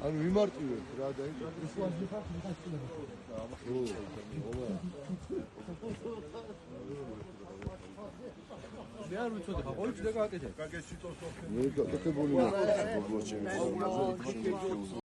ანუ ვიმარტივებ რა და მე არ ვიცოდი ხა ყოველთვის და გააკეთე. მე გაკეთებული მაქვს ბლოჩები.